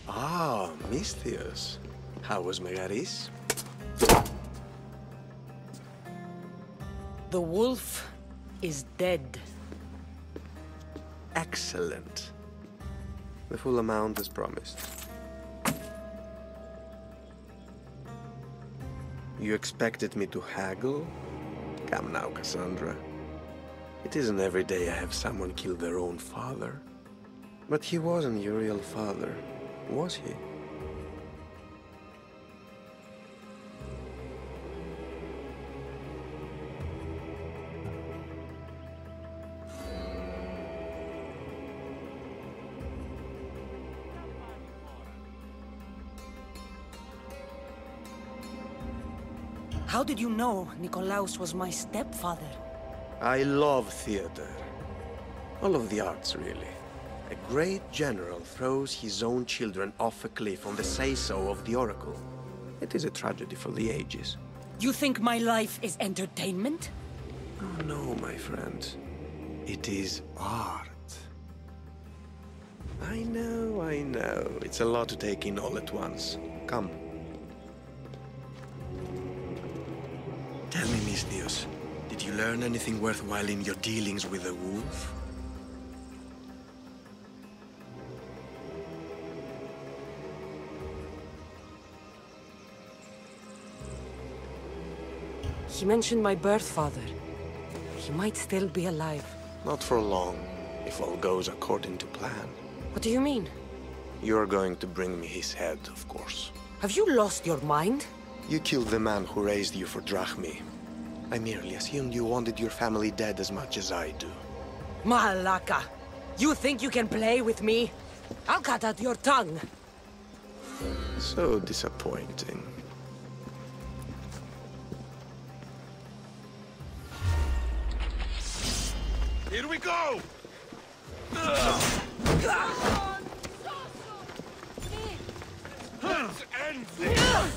Ah, Misthios. How was Megaris? The wolf is dead. Excellent. The full amount as promised. You expected me to haggle? Come now, Kassandra. It isn't every day I have someone kill their own father. But he wasn't your real father, was he? How did you know Nikolaos was my stepfather? I love theater. All of the arts, really. A great general throws his own children off a cliff on the say-so of the Oracle. It is a tragedy for the ages. You think my life is entertainment? Oh no, my friend. It is art. I know. It's a lot to take in all at once. Come. Tell me, Misthios, did you learn anything worthwhile in your dealings with the wolf? He mentioned my birth father. He might still be alive. Not for long, if all goes according to plan. What do you mean? You're going to bring me his head, of course. Have you lost your mind? You killed the man who raised you for Drachmi. I merely assumed you wanted your family dead as much as I do. Malaka! You think you can play with me? I'll cut out your tongue! So disappointing. Here we go! Let's end this!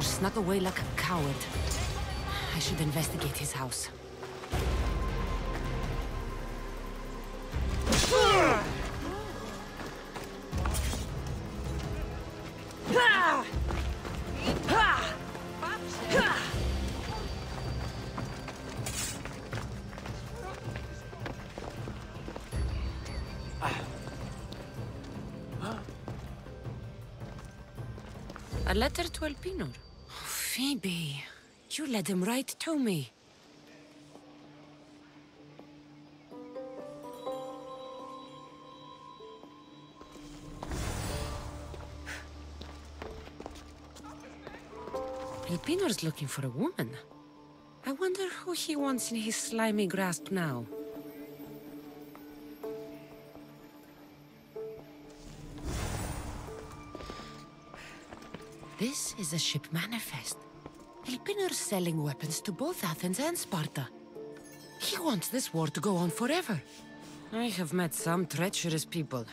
Snuck away like a coward. I should investigate his house. A letter to Elpinor. Phoebe, you led him right to me. Elpinor's looking for a woman. I wonder who he wants in his slimy grasp now. This is a ship manifest. Elpinor's selling weapons to both Athens and Sparta. He wants this war to go on forever. I have met some treacherous people.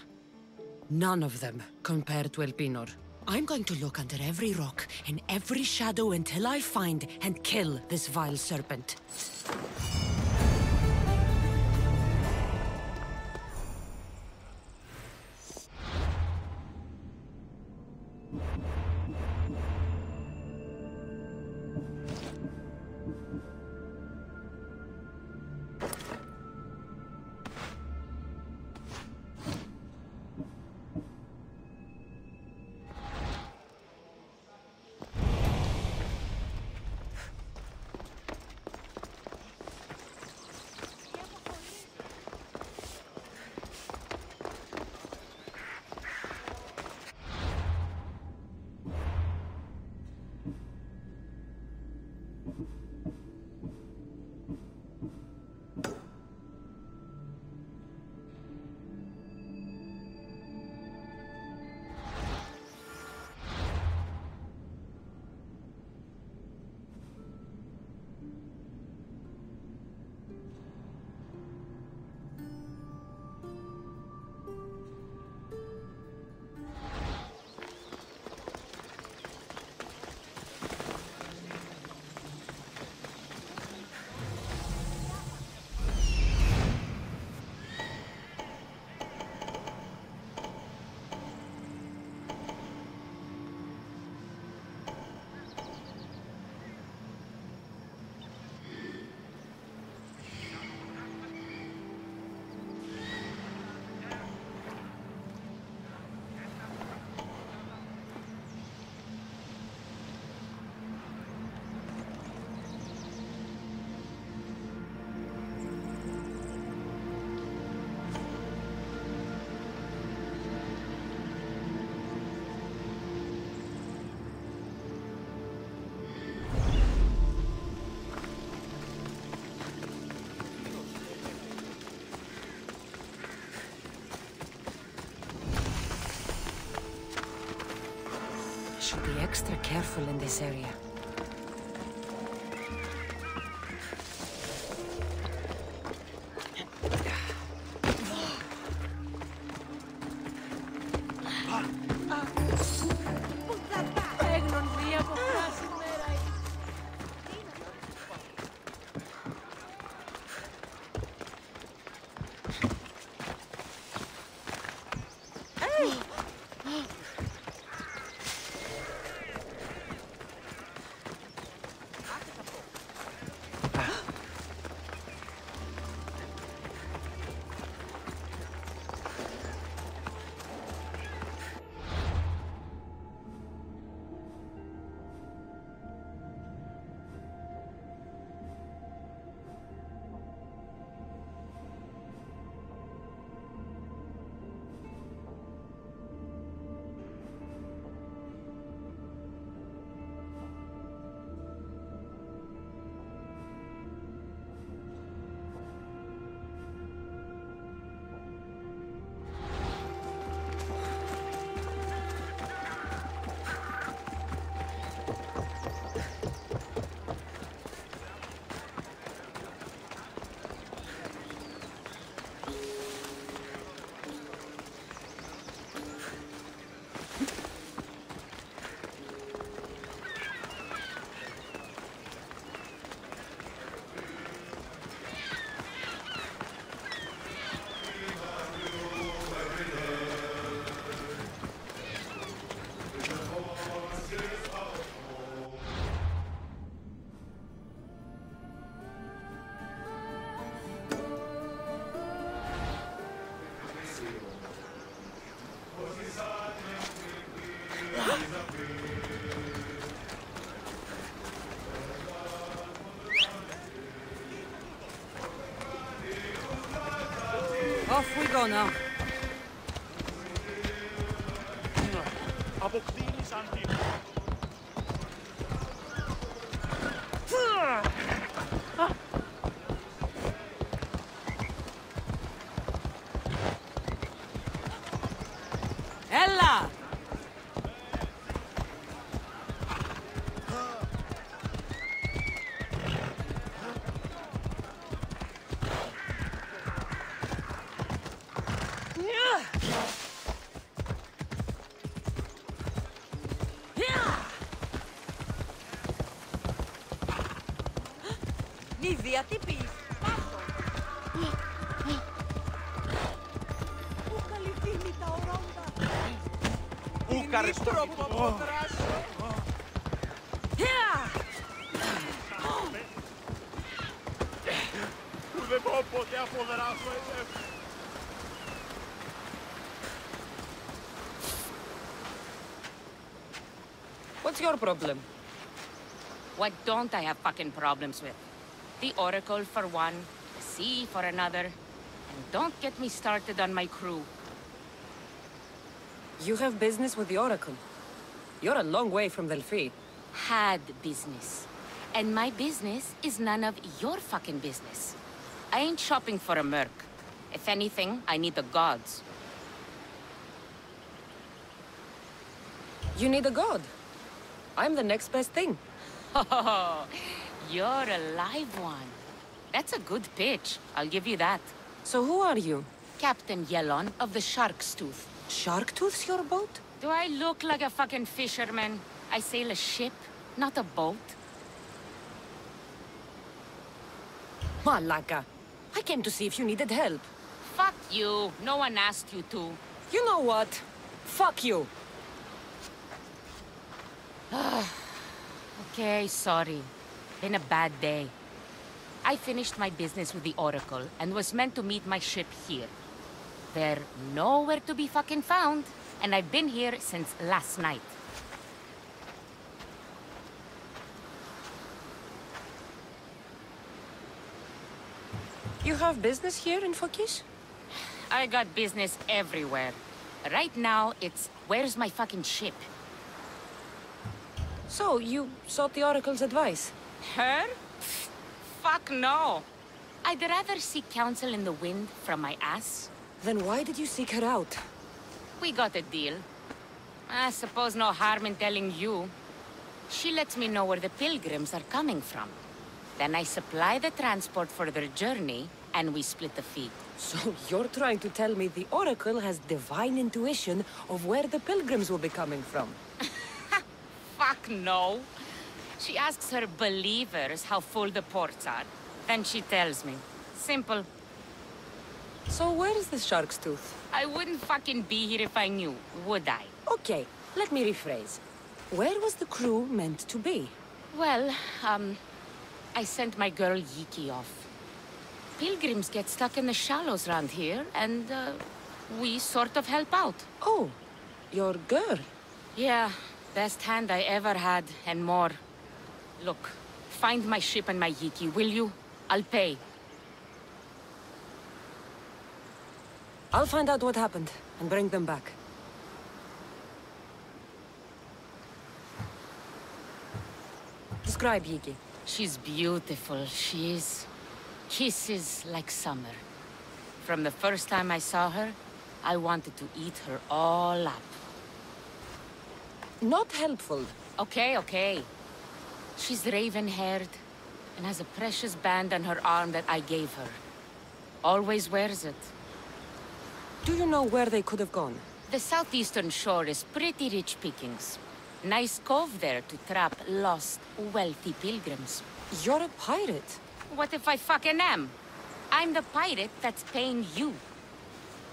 None of them compared to Elpinor. I'm going to look under every rock, in every shadow until I find and kill this vile serpent. should be extra careful in this area. Off we go now. Αποκτήνεις αντίπαλο. Έλα! Νίδια, τι πεις, πάσω. Πού καλυφθήνει τα ορόντα. Πού καριστώ. Που δεν πω ποτέ αποδράσω εσέ. What's your problem? What don't I have fucking problems with? The Oracle for one, the sea for another, and don't get me started on my crew. You have business with the Oracle. You're a long way from Delphi. Had business. And my business is none of your fucking business. I ain't shopping for a merc. If anything, I need the gods. You need a god. I'm the next best thing. Oh, you're a live one. That's a good pitch, I'll give you that. So who are you? Captain Yelon of the Shark's Tooth. Shark Tooth's your boat? Do I look like a fucking fisherman? I sail a ship, not a boat. Malaka. I came to see if you needed help. Fuck you. No one asked you to. You know what? Fuck you. Okay, sorry. Been a bad day. I finished my business with the Oracle and was meant to meet my ship here. They're nowhere to be fucking found, and I've been here since last night. You have business here in Fokis? I got business everywhere. Right now, it's where's my fucking ship? So, you sought the Oracle's advice? Her? Fuck no. I'd rather seek counsel in the wind from my ass. Then why did you seek her out? We got a deal. I suppose no harm in telling you. She lets me know where the pilgrims are coming from. Then I supply the transport for their journey, and we split the fee. So you're trying to tell me the Oracle has divine intuition of where the pilgrims will be coming from? Fuck no. She asks her believers how full the ports are. Then she tells me. Simple. So where is the shark's tooth? I wouldn't fucking be here if I knew, would I? Okay, let me rephrase. Where was the crew meant to be? Well, I sent my girl Yiki off. Pilgrims get stuck in the shallows around here, and, we sort of help out. Oh, your girl? Yeah, best hand I ever had, and more. Look, find my ship and my Yiki, will you? I'll pay. I'll find out what happened, and bring them back. Describe Yiki. She's beautiful, she is. Kisses like summer. From the first time I saw her, I wanted to eat her all up. Not helpful. Okay. She's raven-haired, and has a precious band on her arm that I gave her. Always wears it. Do you know where they could have gone? The southeastern shore is pretty rich pickings. Nice cove there to trap lost, wealthy pilgrims. You're a pirate. What if I fucking am? I'm the pirate that's paying you.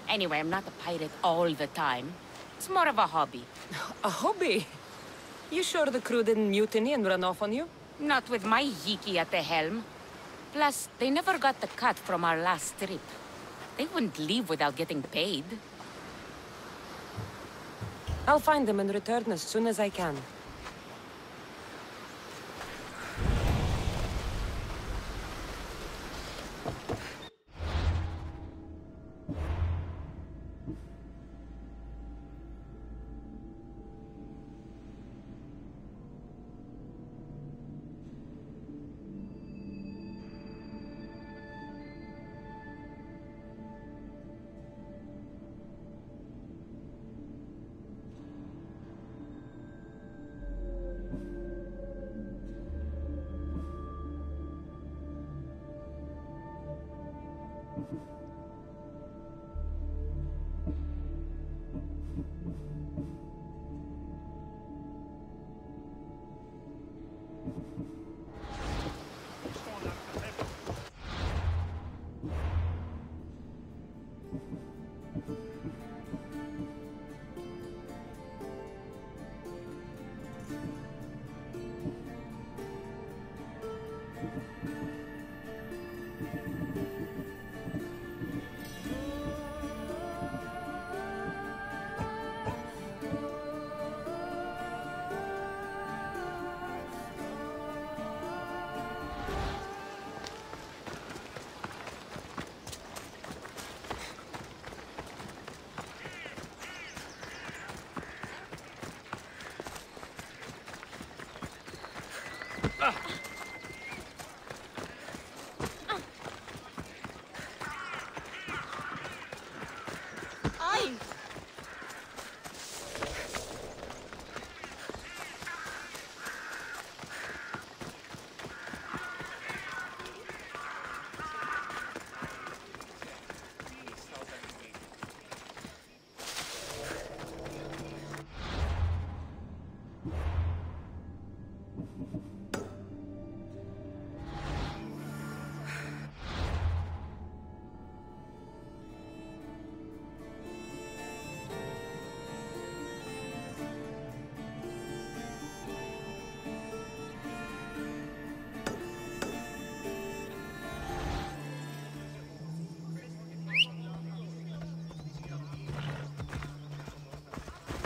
Anyway, I'm not a pirate all the time. It's more of a hobby. A hobby? You sure the crew didn't mutiny and run off on you? Not with my Yiki at the helm. Plus, they never got the cut from our last trip. They wouldn't leave without getting paid. I'll find them and return as soon as I can.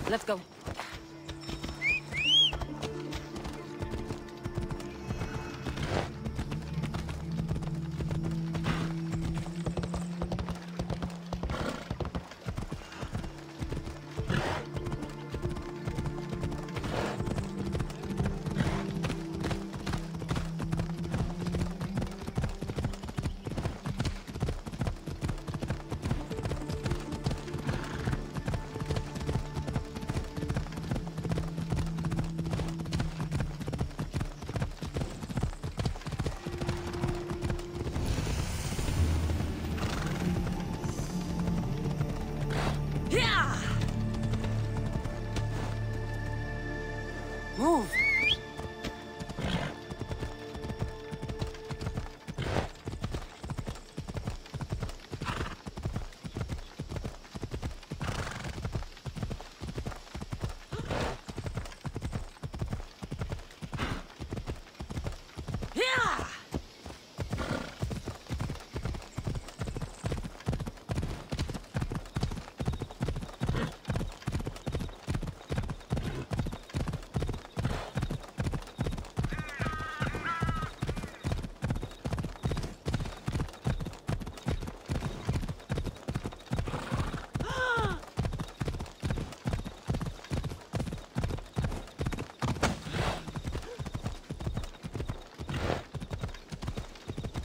Let's go. Move!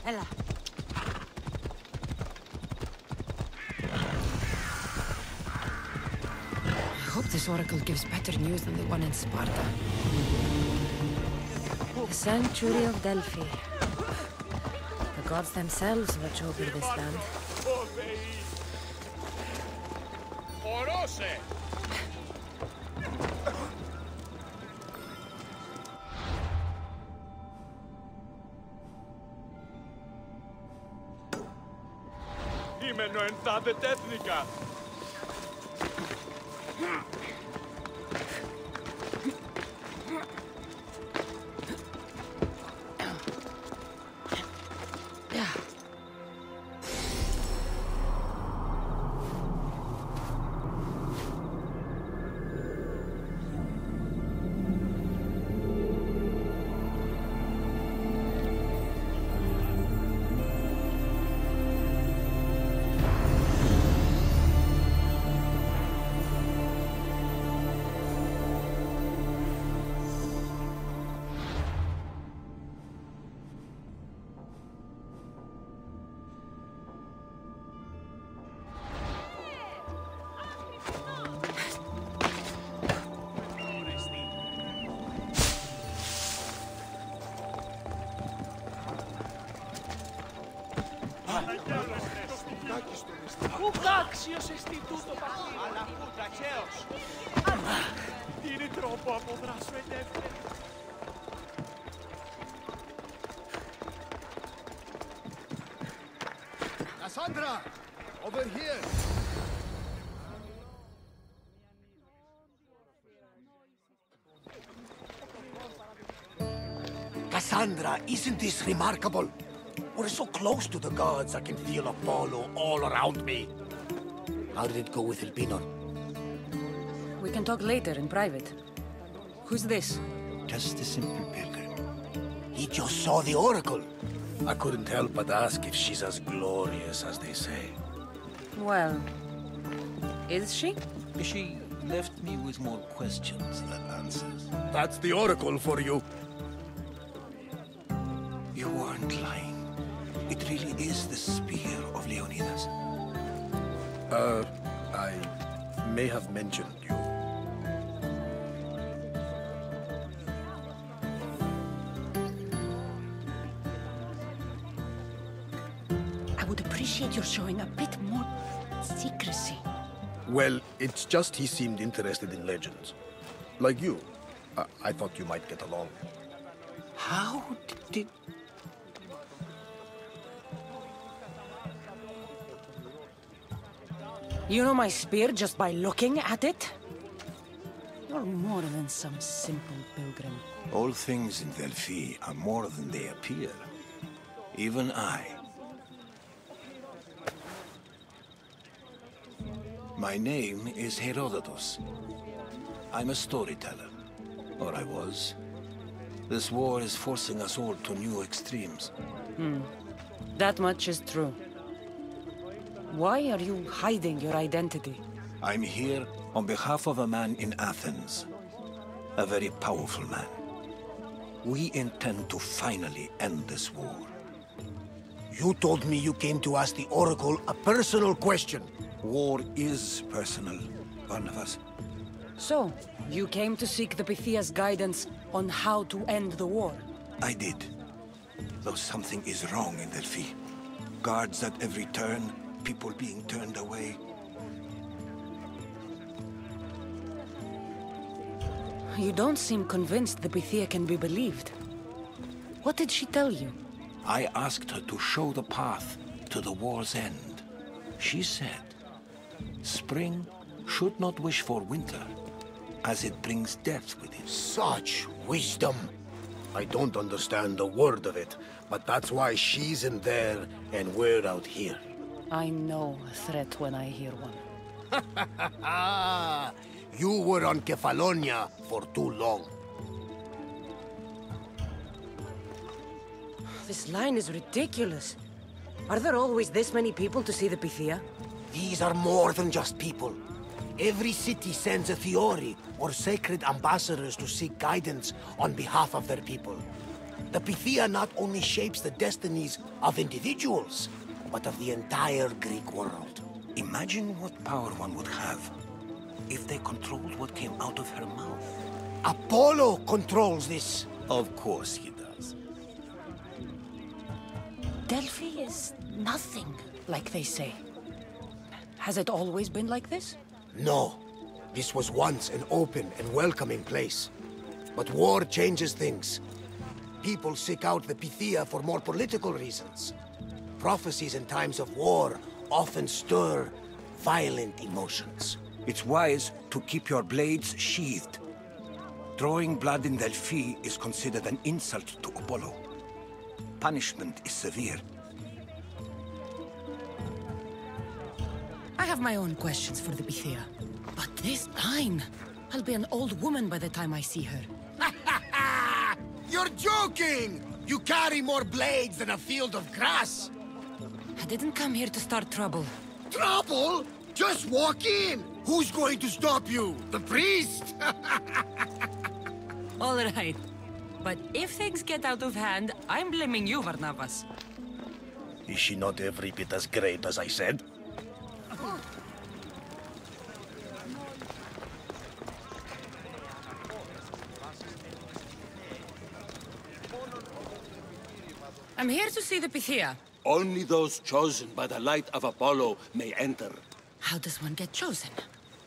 Ella. I hope this oracle gives better news than the one in Sparta. The sanctuary of Delphi. The gods themselves watch over this land. Ορόσε! Κείμενο εντάδε τέθνικα! Ουκ άξιος εστί τούτο παχύ. Αλλά πού τραχαίος. Τι τρόπο αποδράσου ελεύθερη. Kassandra! Over here! Kassandra, isn't this remarkable? We're so close to the gods, I can feel Apollo all around me. How did it go with Elpinor? We can talk later in private. Who's this? Just a simple pilgrim. He just saw the oracle. I couldn't help but ask if she's as glorious as they say. Well, is she? She left me with more questions than answers. That's the oracle for you. You weren't lying. It really is the spear of Leonidas. I may have mentioned you. I would appreciate your showing a bit more secrecy. Well, it's just he seemed interested in legends. Like you. I thought you might get along. How did... You know my spear just by looking at it? You're more than some simple pilgrim. All things in Delphi are more than they appear. Even I. My name is Herodotus. I'm a storyteller. Or I was. This war is forcing us all to new extremes. That much is true. Why are you hiding your identity? I'm here on behalf of a man in Athens. A very powerful man. We intend to finally end this war. You told me you came to ask the oracle a personal question. War is personal, Barnabas. So, you came to seek the Pythia's guidance on how to end the war? I did. Though something is wrong in Delphi. Guards at every turn, people being turned away. You don't seem convinced the Pythia can be believed. What did she tell you? I asked her to show the path to the war's end. She said, spring should not wish for winter, as it brings death with it. Such wisdom! I don't understand a word of it, but that's why she's in there and we're out here. I know a threat when I hear one. You were on Kefalonia for too long. This line is ridiculous. Are there always this many people to see the Pythia? These are more than just people. Every city sends a Fiori or sacred ambassadors to seek guidance on behalf of their people. The Pythia not only shapes the destinies of individuals, but of the entire Greek world. Imagine what power one would have if they controlled what came out of her mouth. Apollo controls this. Of course he does. Delphi is nothing, like they say. Has it always been like this? No. This was once an open and welcoming place. But war changes things. People seek out the Pythia for more political reasons. Prophecies in times of war often stir violent emotions. It's wise to keep your blades sheathed. Drawing blood in Delphi is considered an insult to Apollo. Punishment is severe. I have my own questions for the Pythia. But this line... I'll be an old woman by the time I see her. You're joking! You carry more blades than a field of grass! I didn't come here to start trouble. Trouble? Just walk in! Who's going to stop you? The priest? All right. But if things get out of hand, I'm blaming you, Barnabas. Is she not every bit as great as I said? I'm here to see the Pythia. Only those chosen by the light of Apollo may enter. How does one get chosen?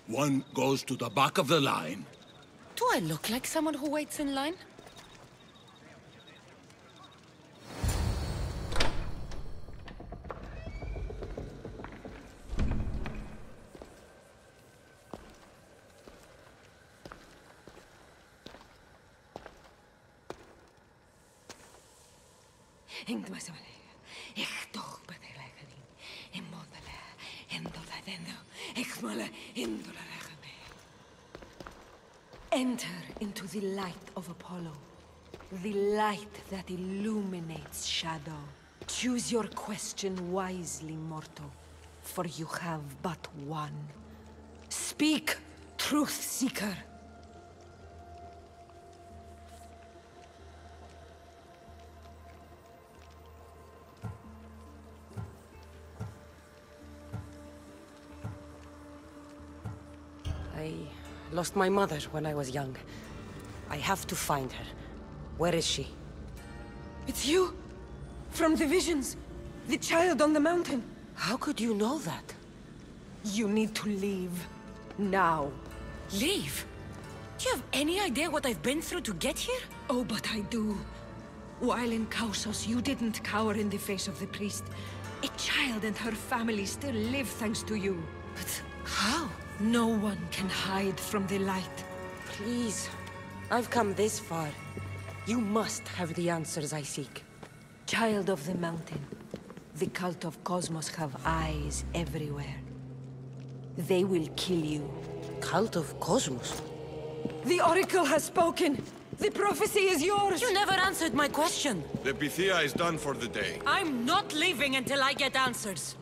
One goes to the back of the line. Do I look like someone who waits in line? Enter into the light of Apollo, the light that illuminates shadow. Choose your question wisely, mortal, for you have but one. Speak, truth seeker. I lost my mother when I was young. I have to find her. Where is she? It's you! From the visions! The child on the mountain! How could you know that? You need to leave. Now. Leave? Do you have any idea what I've been through to get here? Oh, but I do. While in Kausos, you didn't cower in the face of the priest. A child and her family still live thanks to you. But how? No one can hide from the light. Please. I've come this far. You must have the answers I seek. Child of the mountain. The cult of Cosmos have eyes everywhere. They will kill you. Cult of Cosmos? The Oracle has spoken! The prophecy is yours! You never answered my question! The Pythia is done for the day. I'm not leaving until I get answers!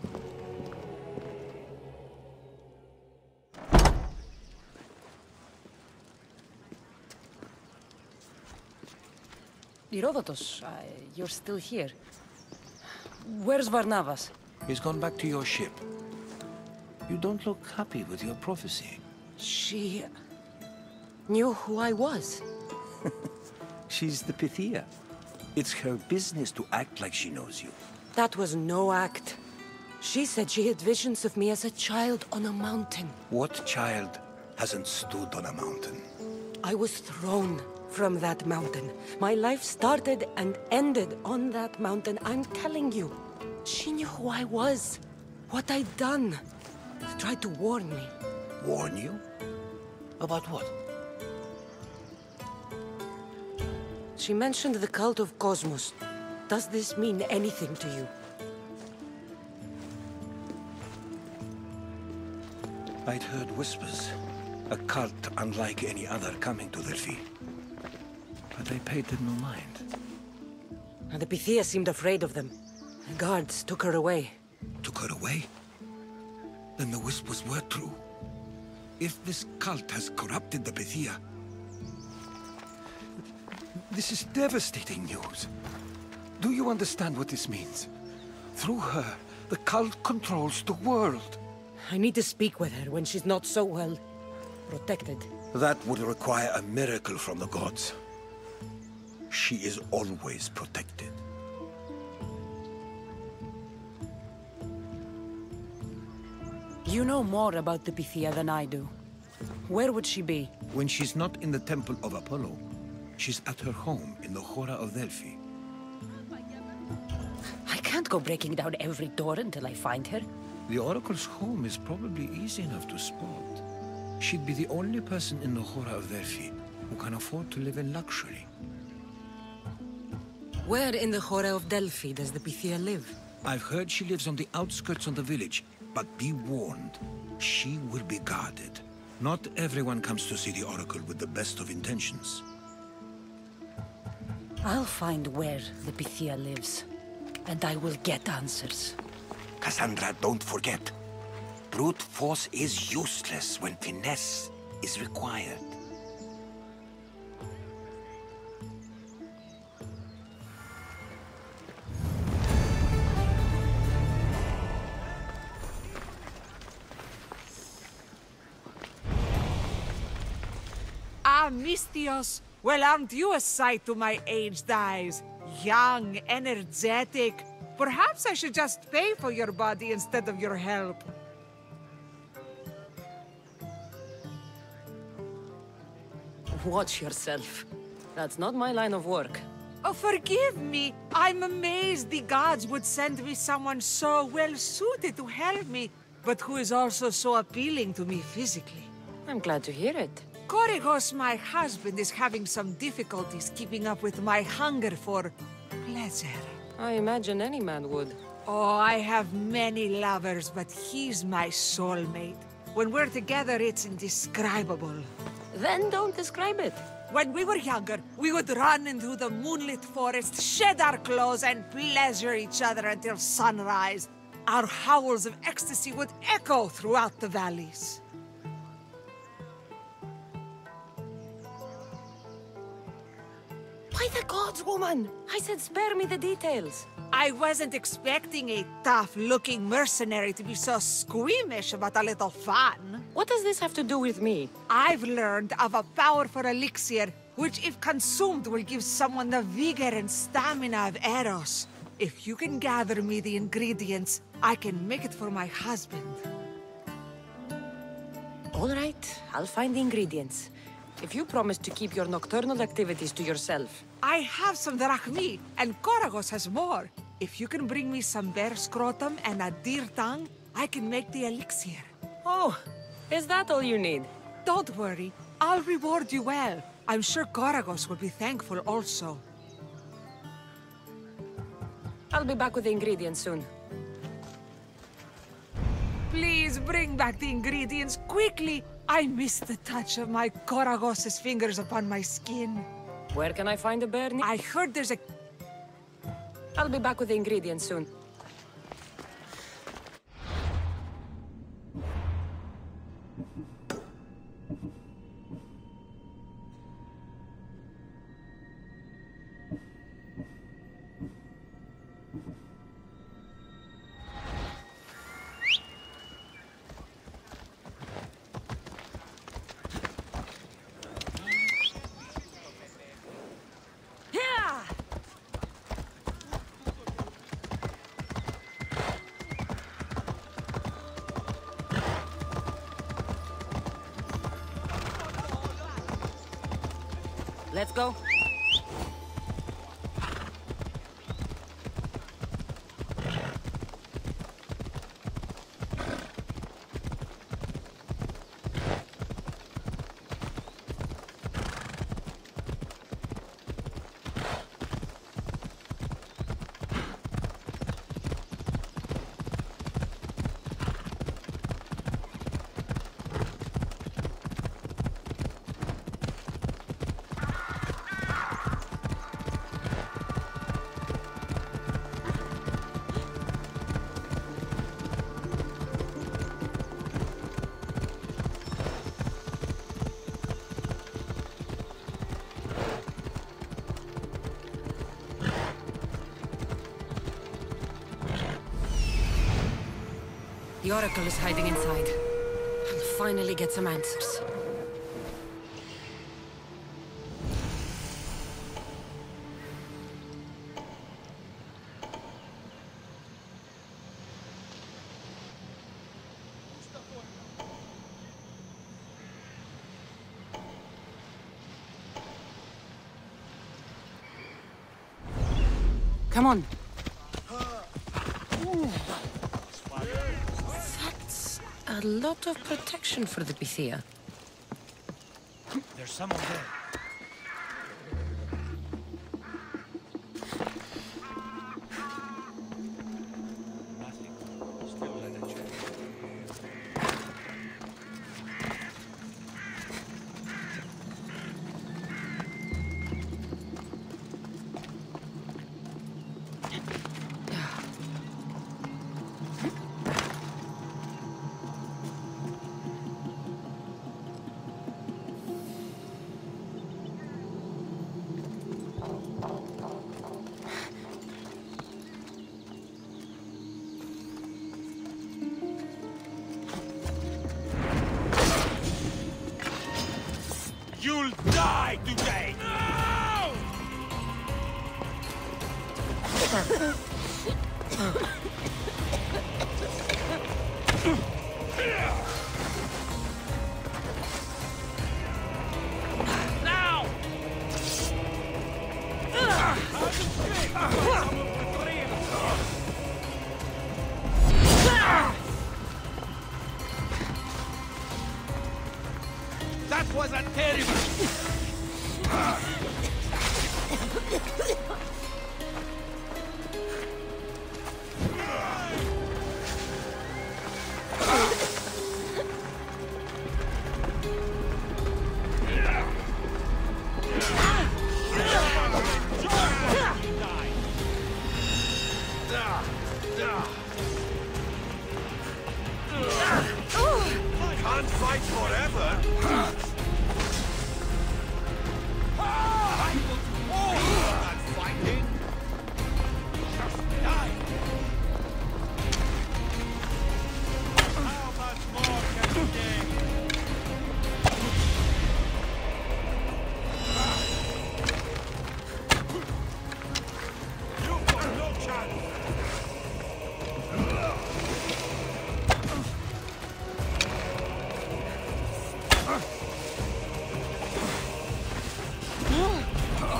Herodotus, you're still here. Where's Barnabas? He's gone back to your ship. You don't look happy with your prophecy. She... knew who I was. She's the Pythia. It's her business to act like she knows you. That was no act. She said she had visions of me as a child on a mountain. What child hasn't stood on a mountain? I was thrown from that mountain. My life started and ended on that mountain, I'm telling you. She knew who I was, what I'd done. She tried to warn me. Warn you? About what? She mentioned the cult of Cosmos. Does this mean anything to you? I'd heard whispers. A cult unlike any other coming to Delphi. But I paid them no mind. And the Pythia seemed afraid of them. The guards took her away. Took her away? Then the whispers were true. If this cult has corrupted the Pythia... This is devastating news. Do you understand what this means? Through her, the cult controls the world. I need to speak with her when she's not so well protected. That would require a miracle from the gods. She is always protected. You know more about the Pythia than I do. Where would she be? When she's not in the Temple of Apollo, she's at her home in the Hora of Delphi. I can't go breaking down every door until I find her. The Oracle's home is probably easy enough to spot. She'd be the only person in the Hora of Delphi who can afford to live in luxury. Where in the Hora of Delphi does the Pythia live? I've heard she lives on the outskirts of the village, but be warned, she will be guarded. Not everyone comes to see the Oracle with the best of intentions. I'll find where the Pythia lives, and I will get answers. Kassandra, don't forget. Brute force is useless when finesse is required. Alexios, well, aren't you a sight to my aged eyes? Young, energetic. Perhaps I should just pay for your body instead of your help. Watch yourself. That's not my line of work. Oh, forgive me. I'm amazed the gods would send me someone so well-suited to help me, but who is also so appealing to me physically. I'm glad to hear it. Korygos, my husband, is having some difficulties keeping up with my hunger for pleasure. I imagine any man would. Oh, I have many lovers, but he's my soulmate. When we're together, it's indescribable. Then don't describe it. When we were younger, we would run into the moonlit forest, shed our clothes, and pleasure each other until sunrise. Our howls of ecstasy would echo throughout the valleys. By the gods, woman! I said spare me the details. I wasn't expecting a tough-looking mercenary to be so squeamish about a little fun. What does this have to do with me? I've learned of a powerful elixir, which if consumed will give someone the vigor and stamina of Eros. If you can gather me the ingredients, I can make it for my husband. All right, I'll find the ingredients. If you promise to keep your nocturnal activities to yourself. I have some drachmi, and Korygos has more. If you can bring me some bear scrotum and a deer tongue, I can make the elixir. Oh, is that all you need? Don't worry, I'll reward you well. I'm sure Korygos will be thankful also. I'll be back with the ingredients soon. Please bring back the ingredients quickly. I miss the touch of my Korygos' fingers upon my skin. Where can I find a bear? I heard there's a... I'll be back with the ingredients soon. Let's go. The Oracle is hiding inside. I'll finally get some answers. Come on. A lot of protection for the Pythia. There's someone there. Nothing. Still let it check. You'll die today! No! Now! That was a terrible... Can't fight forever!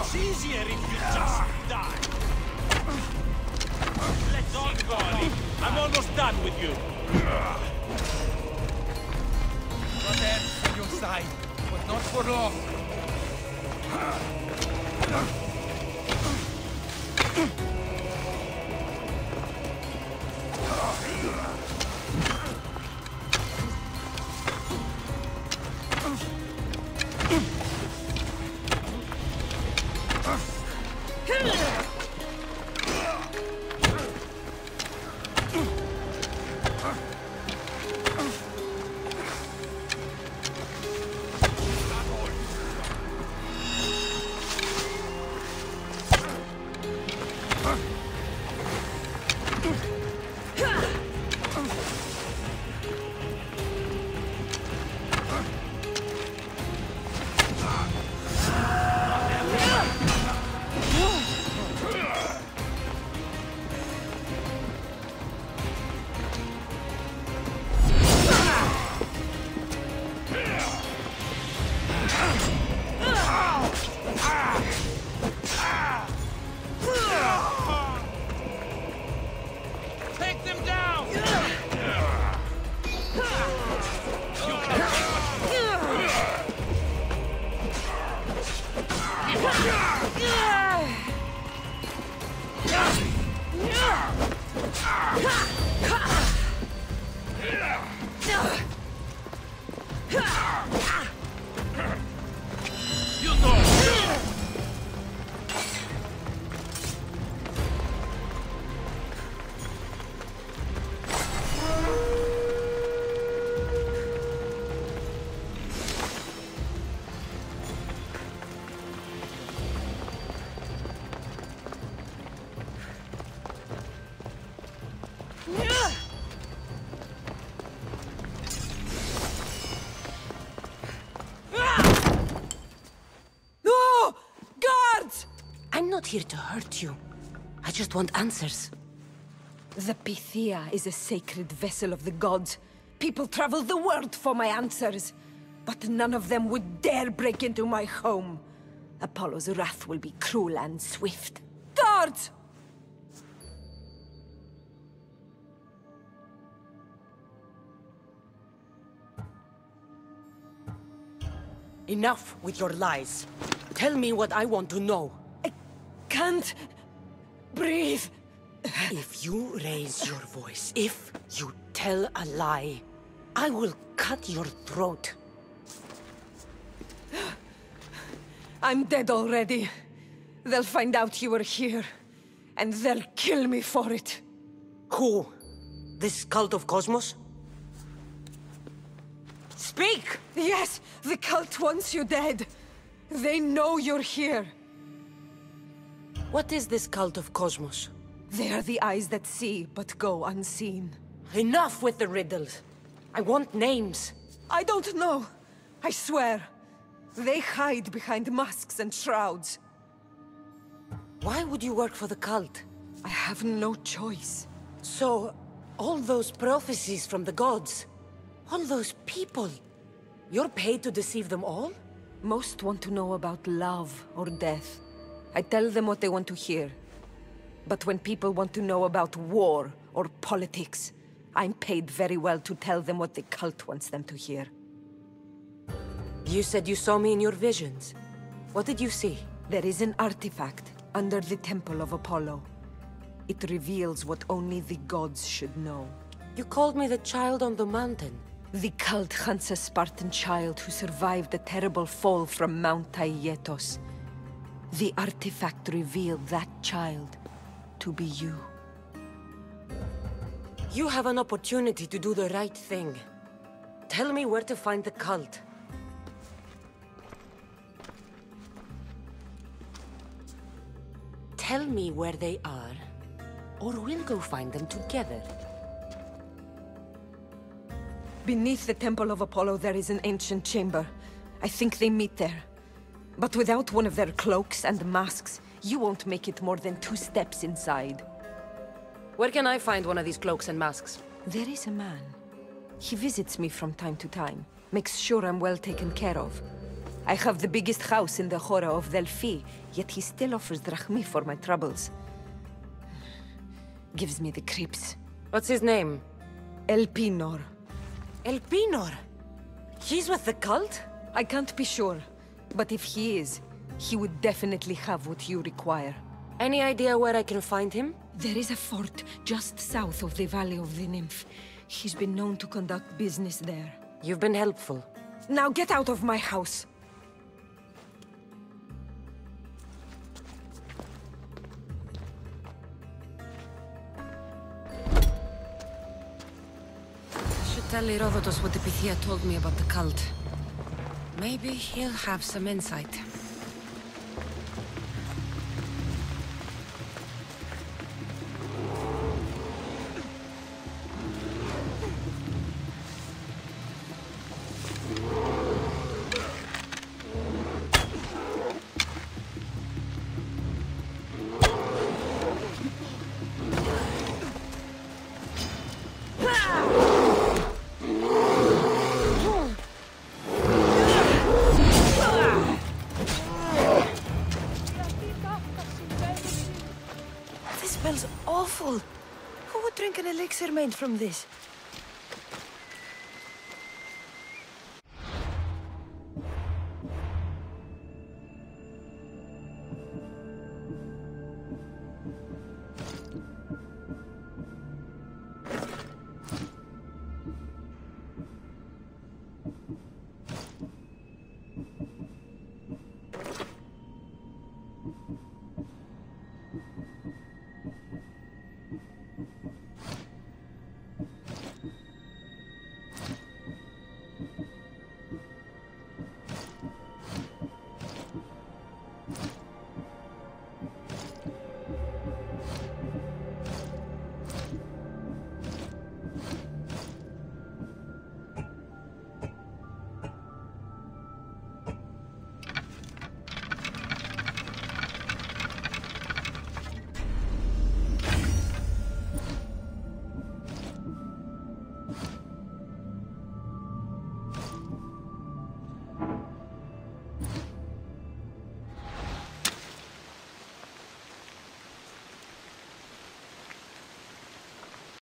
It's easier if you just die. Let's keep going. I'm almost done with you. Got ends on your side, but not for long. not here to hurt you. I just want answers. The Pythia is a sacred vessel of the gods. People travel the world for my answers. But none of them would dare break into my home. Apollo's wrath will be cruel and swift. Guards! Enough with your lies. Tell me what I want to know. I can't breathe. If you raise your voice, if you tell a lie, I will cut your throat. I'm dead already. They'll find out you were here, and they'll kill me for it. Who? This cult of Cosmos? Speak! Yes, the cult wants you dead. They know you're here. What is this cult of Cosmos? They are the eyes that see, but go unseen. Enough with the riddles. I want names. I don't know. I swear. They hide behind masks and shrouds. Why would you work for the cult? I have no choice. So, all those prophecies from the gods, all those people, you're paid to deceive them all? Most want to know about love or death. I tell them what they want to hear. But when people want to know about war or politics, I'm paid very well to tell them what the cult wants them to hear. You said you saw me in your visions. What did you see? There is an artifact under the temple of Apollo. It reveals what only the gods should know. You called me the child on the mountain. The cult hunts a Spartan child who survived a terrible fall from Mount Aietos. The artifact revealed that child to be you. You have an opportunity to do the right thing. Tell me where to find the cult. Tell me where they are, or we'll go find them together. Beneath the Temple of Apollo there is an ancient chamber. I think they meet there. But without one of their cloaks and masks, you won't make it more than 2 steps inside. Where can I find one of these cloaks and masks? There is a man. He visits me from time to time, makes sure I'm well taken care of. I have the biggest house in the Hora of Delphi, yet he still offers drachmi for my troubles. Gives me the creeps. What's his name? Elpinor. Elpinor? He's with the cult? I can't be sure, but if he is, he would definitely have what you require. Any idea where I can find him? There is a fort just south of the Valley of the Nymph. He's been known to conduct business there. You've been helpful. Now get out of my house! Tell Herodotus what the Pythia told me about the cult. Maybe he'll have some insight. Awful. Who would drink an elixir made from this?